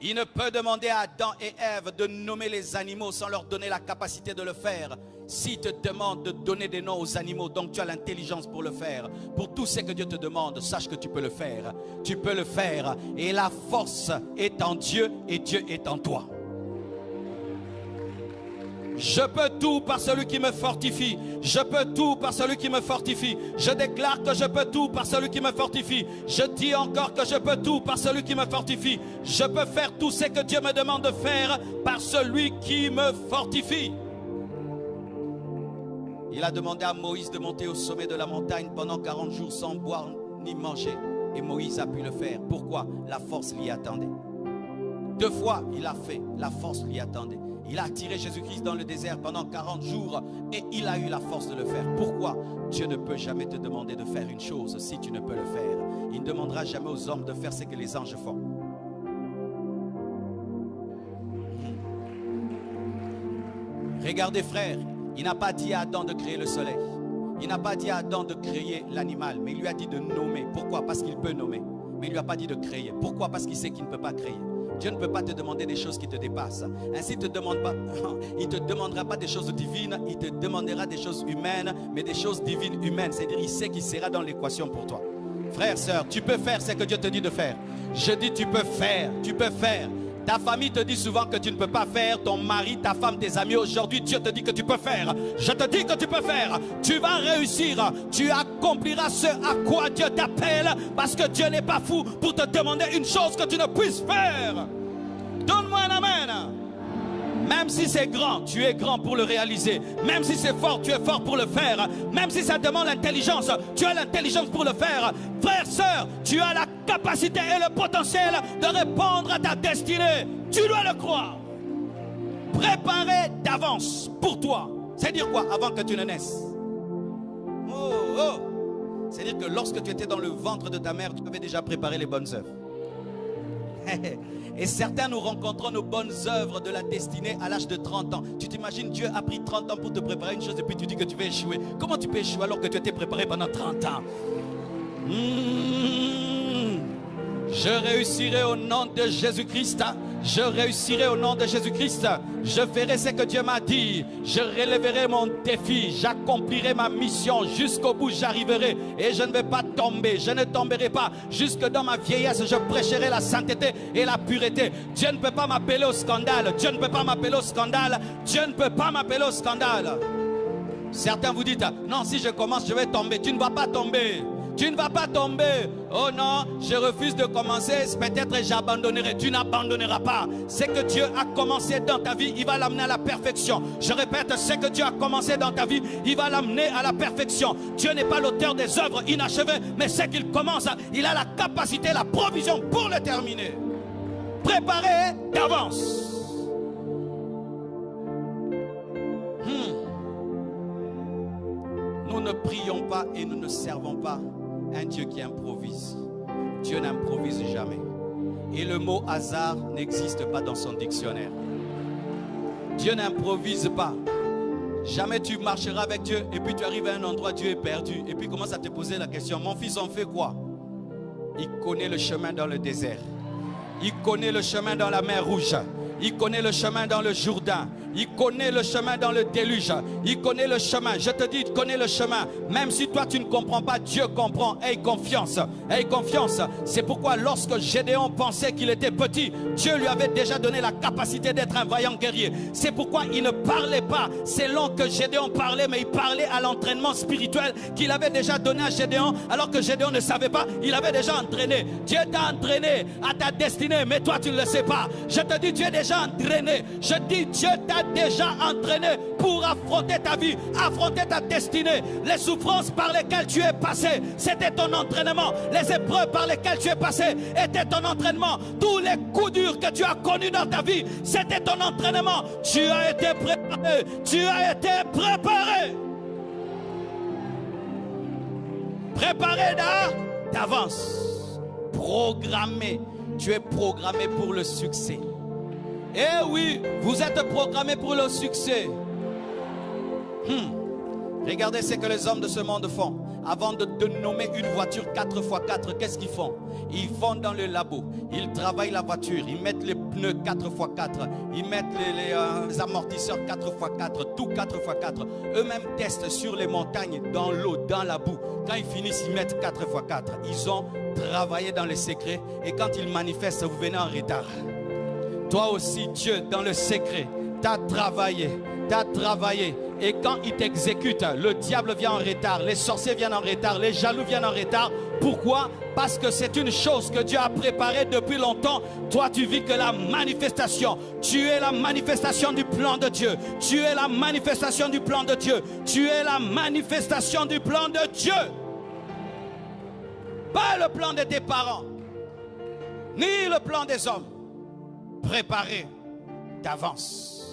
Il ne peut demander à Adam et Ève de nommer les animaux sans leur donner la capacité de le faire. S'il te demande de donner des noms aux animaux, donc tu as l'intelligence pour le faire. Pour tout ce que Dieu te demande, sache que tu peux le faire. Tu peux le faire. Et la force est en Dieu et Dieu est en toi. Je peux tout par celui qui me fortifie. Je peux tout par celui qui me fortifie. Je déclare que je peux tout par celui qui me fortifie. Je dis encore que je peux tout par celui qui me fortifie. Je peux faire tout ce que Dieu me demande de faire par celui qui me fortifie. Il a demandé à Moïse de monter au sommet de la montagne pendant 40 jours sans boire ni manger. Et Moïse a pu le faire. Pourquoi? La force l'y attendait. 2 fois, il a fait. La force l'y attendait. Il a attiré Jésus-Christ dans le désert pendant 40 jours et il a eu la force de le faire. Pourquoi? Dieu ne peut jamais te demander de faire une chose si tu ne peux le faire. Il ne demandera jamais aux hommes de faire ce que les anges font. Regardez frère, il n'a pas dit à Adam de créer le soleil. Il n'a pas dit à Adam de créer l'animal, mais il lui a dit de nommer. Pourquoi? Parce qu'il peut nommer. Mais il ne lui a pas dit de créer. Pourquoi? Parce qu'il sait qu'il ne peut pas créer. Dieu ne peut pas te demander des choses qui te dépassent. Ainsi, il ne te demandera pas des choses divines, il te demandera des choses humaines, mais des choses divines humaines. C'est-à-dire, il sait qu'il sera dans l'équation pour toi. Frère, sœur, tu peux faire ce que Dieu te dit de faire. Je dis, tu peux faire, tu peux faire. Ta famille te dit souvent que tu ne peux pas faire. Ton mari, ta femme, tes amis. Aujourd'hui, Dieu te dit que tu peux faire. Je te dis que tu peux faire. Tu vas réussir. Tu accompliras ce à quoi Dieu t'appelle. Parce que Dieu n'est pas fou pour te demander une chose que tu ne puisses faire. Donne-moi un amen. Même si c'est grand, tu es grand pour le réaliser. Même si c'est fort, tu es fort pour le faire. Même si ça demande l'intelligence, tu as l'intelligence pour le faire. Frère, sœur, tu as la capacité et le potentiel de répondre à ta destinée. Tu dois le croire. Préparé d'avance pour toi. C'est-à-dire quoi? Avant que tu ne naisses. C'est-à-dire que lorsque tu étais dans le ventre de ta mère, tu avais déjà préparé les bonnes œuvres. Et certains nous rencontrons nos bonnes œuvres de la destinée à l'âge de 30 ans. Tu t'imagines, Dieu a pris 30 ans pour te préparer une chose et puis tu dis que tu vas échouer. Comment tu peux échouer alors que tu étais préparé pendant 30 ans? Je réussirai au nom de Jésus-Christ. Je réussirai au nom de Jésus-Christ. Je ferai ce que Dieu m'a dit. Je relèverai mon défi. J'accomplirai ma mission. Jusqu'au bout, j'arriverai. Et je ne vais pas tomber. Je ne tomberai pas. Jusque dans ma vieillesse, je prêcherai la sainteté et la pureté. Dieu ne peut pas m'appeler au scandale. Dieu ne peut pas m'appeler au scandale. Dieu ne peut pas m'appeler au scandale. Certains vous dites, non, si je commence, je vais tomber. Tu ne vas pas tomber. Tu ne vas pas tomber. Oh non, je refuse de commencer. Peut-être j'abandonnerai. Tu n'abandonneras pas. Ce que Dieu a commencé dans ta vie, il va l'amener à la perfection. Je répète, ce que Dieu a commencé dans ta vie, il va l'amener à la perfection. Dieu n'est pas l'auteur des œuvres inachevées, mais ce qu'il commence, il a la capacité, la provision pour le terminer. Préparez d'avance. Nous ne prions pas et nous ne servons pas un Dieu qui improvise. Dieu n'improvise jamais. Et le mot hasard n'existe pas dans son dictionnaire. Dieu n'improvise pas. Jamais tu marcheras avec Dieu et puis tu arrives à un endroit, Dieu est perdu. Et puis commence à te poser la question, mon fils en fait quoi? Il connaît le chemin dans le désert. Il connaît le chemin dans la mer Rouge. Il connaît le chemin dans le Jourdain. Il connaît le chemin dans le déluge. Il connaît le chemin. Je te dis, il connaît le chemin. Même si toi tu ne comprends pas, Dieu comprend. Aie confiance. Aie confiance. C'est pourquoi lorsque Gédéon pensait qu'il était petit, Dieu lui avait déjà donné la capacité d'être un vaillant guerrier. C'est pourquoi il ne parlait pas selon que Gédéon parlait, mais il parlait à l'entraînement spirituel qu'il avait déjà donné à Gédéon, alors que Gédéon ne savait pas. Il avait déjà entraîné. Dieu t'a entraîné à ta destinée, mais toi tu ne le sais pas. Je te dis, Dieu est déjà entraîné. Je dis, Dieu t'a déjà entraîné pour affronter ta vie, affronter ta destinée. Les souffrances par lesquelles tu es passé, c'était ton entraînement. Les épreuves par lesquelles tu es passé étaient ton entraînement. Tous les coups durs que tu as connus dans ta vie, c'était ton entraînement. Tu as été préparé. Tu as été préparé. Préparé d'avance. Programmé. Tu es programmé pour le succès. Eh oui, vous êtes programmé pour le succès. Regardez ce que les hommes de ce monde font. avant de nommer une voiture 4x4, qu'est-ce qu'ils font? Ils vont dans le labo, ils travaillent la voiture, ils mettent les pneus 4x4, ils mettent les amortisseurs 4x4, tout 4x4. Eux-mêmes testent sur les montagnes, dans l'eau, dans la boue. Quand ils finissent, ils mettent 4x4. Ils ont travaillé dans les secrets et quand ils manifestent, vous venez en retard. Toi aussi, Dieu, dans le secret, t'as travaillé. Et quand il t'exécute, le diable vient en retard, les sorciers viennent en retard, les jaloux viennent en retard. Pourquoi? Parce que c'est une chose que Dieu a préparée depuis longtemps. Toi, tu vis que la manifestation. Tu es la manifestation du plan de Dieu. Tu es la manifestation du plan de Dieu. Tu es la manifestation du plan de Dieu. Pas le plan de tes parents, ni le plan des hommes. Préparé d'avance.